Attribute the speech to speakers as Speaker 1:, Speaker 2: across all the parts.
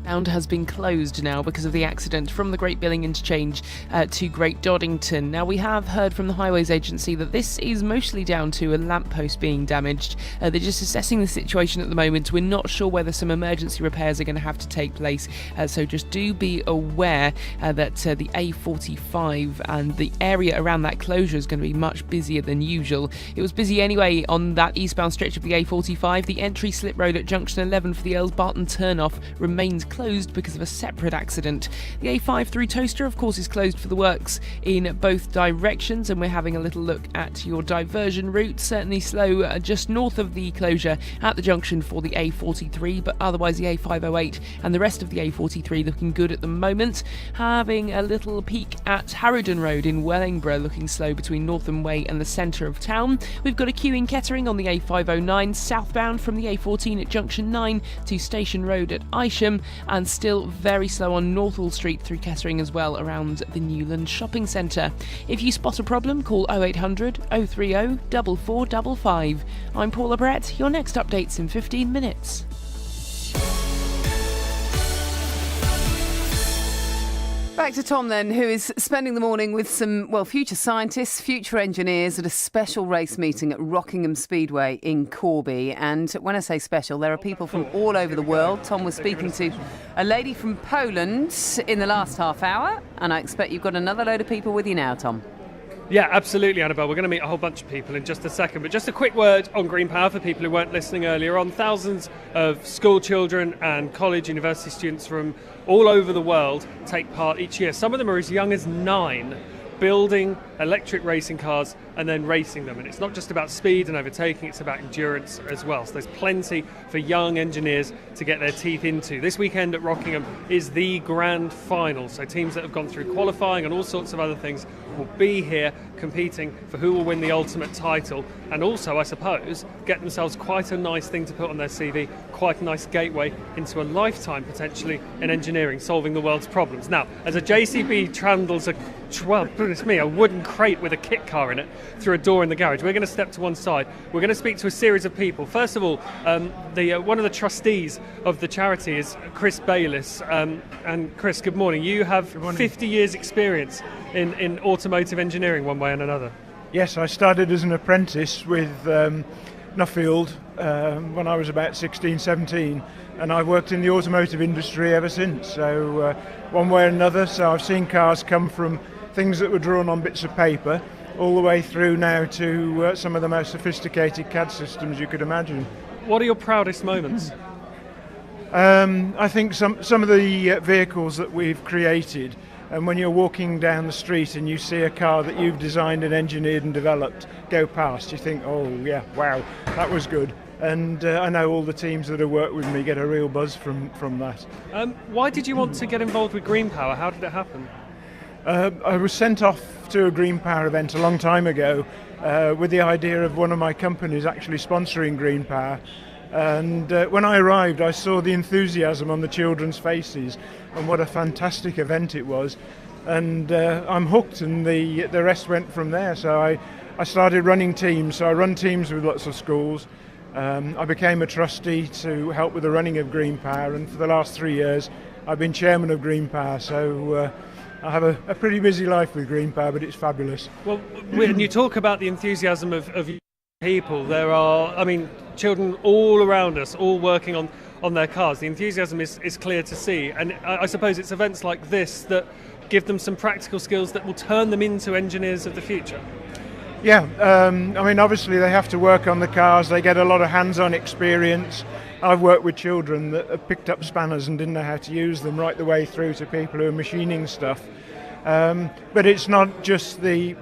Speaker 1: Bound has been closed now because of the accident from the Great Billing Interchange to Great Doddington. Now, we have heard from the Highways Agency that this is mostly down to a lamppost being damaged. They're just assessing the situation at the moment. We're not sure whether some emergency repairs are going to have to take place, so just do be aware that the A45 and the area around that closure is going to be much busier than usual. It was busy anyway on that eastbound stretch of the A45. The entry slip road at junction 11 for the Earls Barton turnoff remains closed because of a separate accident. The A5 through Toaster, of course, is closed for the works in both directions, and we're having a little look at your diversion route. Certainly slow just north of the closure at the junction for the A43, but otherwise the A508 and the rest of the A43 looking good at the moment. Having a little peek at Harrowden Road in Wellingborough, looking slow between Northam Way and the centre of town. We've got a queue in Kettering on the A509, southbound from the A14 at junction 9 to Station Road at Isham, and still very slow on Northall Street through Kettering as well around the Newland Shopping Centre. If you spot a problem, call 0800 030 4455. I'm Paula Brett. Your next update's in 15 minutes.
Speaker 2: Back to Tom then, who is spending the morning with some, future scientists, future engineers at a special race meeting at Rockingham Speedway in Corby. And when I say special, there are people from all over the world. Tom was speaking to a lady from Poland in the last half hour, and I expect you've got another load of people with you now, Tom.
Speaker 3: Yeah, absolutely, Annabelle. We're going to meet a whole bunch of people in just a second. But just a quick word on Greenpower for people who weren't listening earlier on. Thousands of school children and college, university students from all over the world take part each year. Some of them are as young as 9, building electric racing cars and then racing them. And it's not just about speed and overtaking, it's about endurance as well. So there's plenty for young engineers to get their teeth into. This weekend at Rockingham is the grand final. So teams that have gone through qualifying and all sorts of other things will be here competing for who will win the ultimate title, and also, I suppose, get themselves quite a nice thing to put on their CV, quite a nice gateway into a lifetime potentially in engineering, solving the world's problems. Now, as a JCB trundles a wooden crate with a kit car in it through a door in the garage, we're going to step to one side. We're going to speak to a series of people. First of all, one of the trustees of the charity is Chris Bayliss. And Chris, good morning. You have 50 years experience in automotive engineering one way and another.
Speaker 4: Yes, I started as an apprentice with Nuffield when I was about 16, 17, and I've worked in the automotive industry ever since, so one way or another. So I've seen cars come from things that were drawn on bits of paper all the way through now to some of the most sophisticated CAD systems you could imagine.
Speaker 3: What are your proudest moments?
Speaker 4: I think some of the vehicles that we've created, and when you're walking down the street and you see a car that you've designed and engineered and developed go past, you think, oh yeah, wow, that was good. And I know all the teams that have worked with me get a real buzz from that.
Speaker 3: Why did you want to get involved with Greenpower? How did it happen?
Speaker 4: I was sent off to a Greenpower event a long time ago with the idea of one of my companies actually sponsoring Greenpower. And when I arrived, I saw the enthusiasm on the children's faces and what a fantastic event it was. And I'm hooked, and the rest went from there. So I started running teams. So I run teams with lots of schools. I became a trustee to help with the running of Greenpower, and for the last 3 years I've been chairman of Greenpower. So I have a pretty busy life with Greenpower, but it's fabulous.
Speaker 3: Well, when you talk about the enthusiasm of people, there are, children all around us, all working on their cars. The enthusiasm is clear to see, and I suppose it's events like this that give them some practical skills that will turn them into engineers of the future.
Speaker 4: Yeah, obviously they have to work on the cars, they get a lot of hands-on experience. I've worked with children that have picked up spanners and didn't know how to use them, right the way through to people who are machining stuff. But it's not just the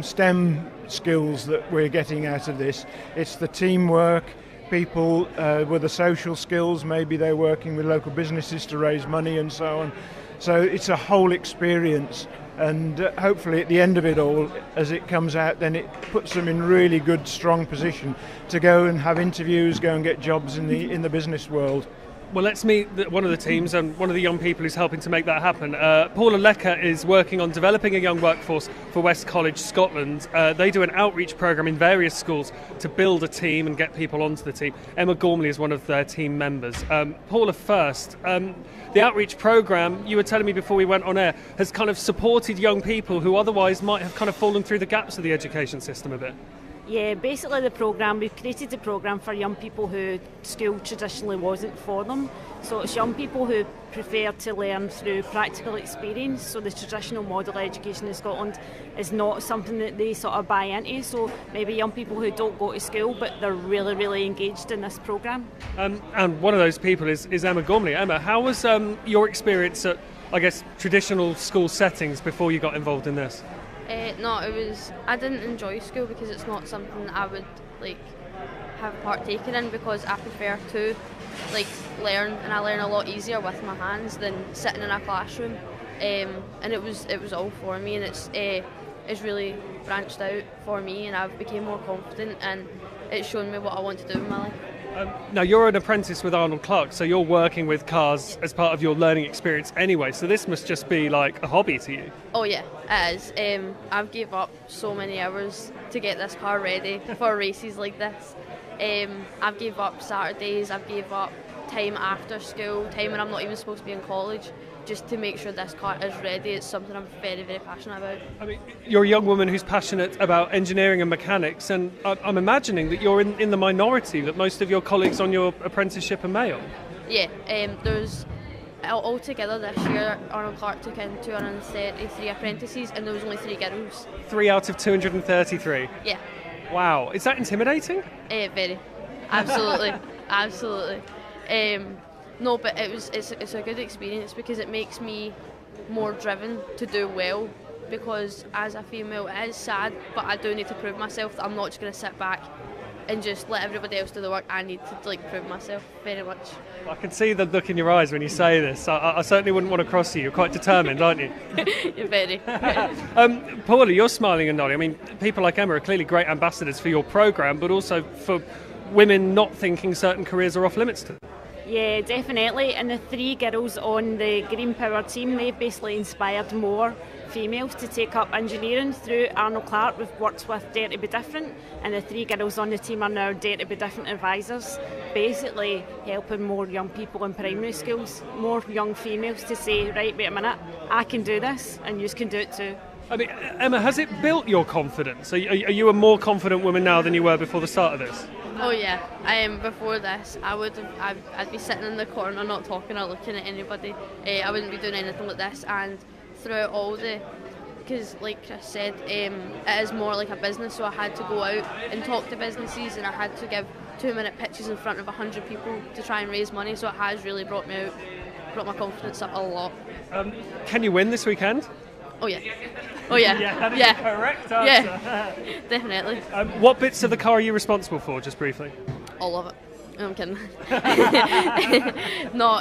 Speaker 4: STEM skills that we're getting out of this, it's the teamwork, people with the social skills, maybe they're working with local businesses to raise money and so on. So it's a whole experience. And hopefully at the end of it all, as it comes out, then it puts them in really good, strong position to go and have interviews, go and get jobs in the business world.
Speaker 3: Well, let's meet one of the teams and one of the young people who's helping to make that happen. Paula Lecker is working on developing a young workforce for West College Scotland. They do an outreach programme in various schools to build a team and get people onto the team. Emma Gormley is one of their team members. Paula, first, the outreach programme, you were telling me before we went on air, has kind of supported young people who otherwise might have kind of fallen through the gaps of the education system a bit.
Speaker 5: Yeah, basically we've created the programme for young people who school traditionally wasn't for them. So it's young people who prefer to learn through practical experience. So the traditional model education in Scotland is not something that they sort of buy into. So maybe young people who don't go to school but they're really, really engaged in this programme.
Speaker 3: And one of those people is Emma Gormley. Emma, how was your experience at, I guess, traditional school settings before you got involved in this?
Speaker 6: I didn't enjoy school because it's not something that I would have partaken in, because I prefer to learn, and I learn a lot easier with my hands than sitting in a classroom. And it was all for me, and it's really branched out for me, and I've become more confident, and it's shown me what I want to do in my life.
Speaker 3: Now, you're an apprentice with Arnold Clark, so you're working with cars as part of your learning experience anyway, so this must just be like a hobby to you.
Speaker 6: Oh yeah, it is. I've gave up so many hours to get this car ready for races like this. I've gave up Saturdays, I've gave up time after school, time when I'm not even supposed to be in college, just to make sure this car is ready. It's something I'm very, very passionate about.
Speaker 3: I mean, you're a young woman who's passionate about engineering and mechanics, and I'm imagining that you're in the minority, that most of your colleagues on your apprenticeship are male.
Speaker 6: Yeah, there's altogether this year Arnold Clark took in 233 apprentices, and there was only 3 girls.
Speaker 3: 3 out of 233?
Speaker 6: Yeah.
Speaker 3: Wow, is that intimidating?
Speaker 6: Very. Absolutely. Absolutely. No, but it's a good experience because it makes me more driven to do well, because as a female it is sad, but I do need to prove myself that I'm not just going to sit back and just let everybody else do the work. I need to prove myself very much.
Speaker 3: I can see the look in your eyes when you say this. I certainly wouldn't want to cross you. You're quite determined, aren't you?
Speaker 6: You're very.
Speaker 3: Paula, you're smiling and nodding. I mean, people like Emma are clearly great ambassadors for your programme, but also for women not thinking certain careers are off limits to them.
Speaker 5: Yeah, definitely. And the 3 girls on the Greenpower team, they've basically inspired more females to take up engineering through Arnold Clark. We've worked with Dare to Be Different, and the 3 girls on the team are now Dare to Be Different advisors, basically helping more young people in primary schools, more young females to say, right, wait a minute, I can do this and you can do it too.
Speaker 3: I mean, Emma, has it built your confidence? Are you a more confident woman now than you were before the start of this?
Speaker 6: Oh yeah, before this I'd be sitting in the corner not talking or looking at anybody. I wouldn't be doing anything like this, and throughout all because like Chris said, it is more like a business, so I had to go out and talk to businesses, and I had to give 2-minute pitches in front of 100 people to try and raise money, so it has really brought my confidence up a lot.
Speaker 3: Can you win this weekend?
Speaker 6: Oh yeah. Oh yeah.
Speaker 3: Yeah, that is the correct answer.
Speaker 6: Yeah, definitely.
Speaker 3: What bits of the car are you responsible for, just briefly?
Speaker 6: All of it. I'm kidding. No,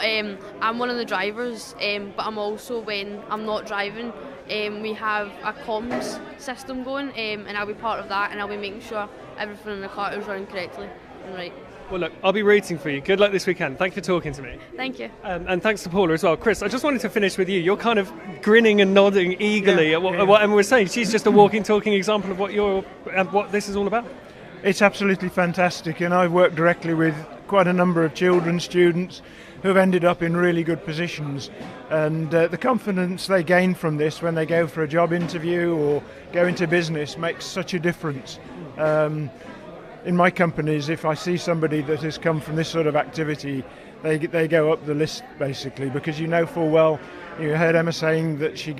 Speaker 6: I'm one of the drivers, but I'm also, when I'm not driving, we have a comms system going, and I'll be part of that, and I'll be making sure everything in the car is running correctly and right.
Speaker 3: Well, look, I'll be rooting for you. Good luck this weekend. Thank you for talking to me.
Speaker 6: Thank you.
Speaker 3: And thanks to Paula as well. Chris, I just wanted to finish with you. You're kind of grinning and nodding eagerly at what Emma was saying. She's just a walking, talking example of what this is all about.
Speaker 4: It's absolutely fantastic, and I've worked directly with quite a number of children, students, who've ended up in really good positions. And the confidence they gain from this when they go for a job interview or go into business makes such a difference. In my companies, if I see somebody that has come from this sort of activity, they go up the list basically, because you know full well, you heard Emma saying that she